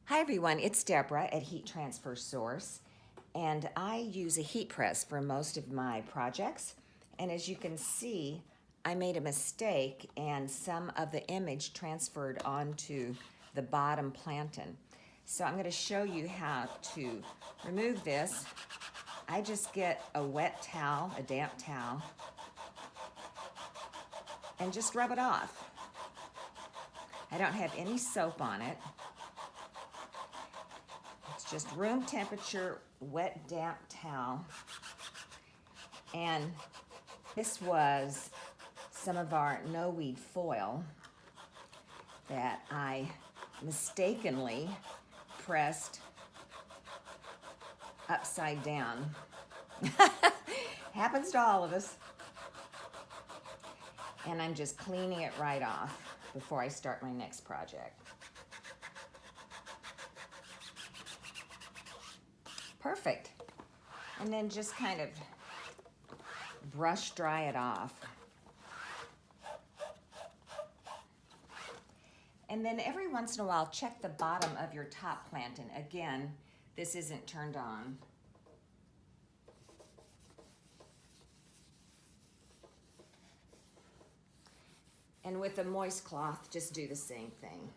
Hi everyone, it's Deborah at Heat Transfer Source, and I use a heat press for most of my projects. And as you can see, I made a mistake and some of the image transferred onto the bottom platen. So I'm going to show you how to remove this. I just get a wet towel, a damp towel, and just rub it off. I don't have any soap on it. It's just room temperature, wet, damp towel. And this was some of our no-weed foil that I mistakenly pressed upside down. Happens to all of us. And I'm just cleaning it right off before I start my next project. Perfect. And then just kind of brush dry it off. And then every once in a while, check the bottom of your top platen. Again, this isn't turned on. And with a moist cloth, just do the same thing.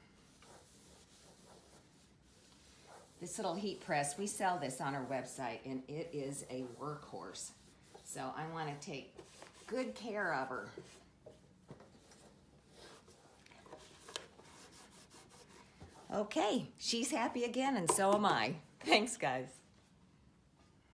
This little heat press, we sell this on our website, and it is a workhorse. So I want to take good care of her. Okay, she's happy again, and so am I. Thanks, guys.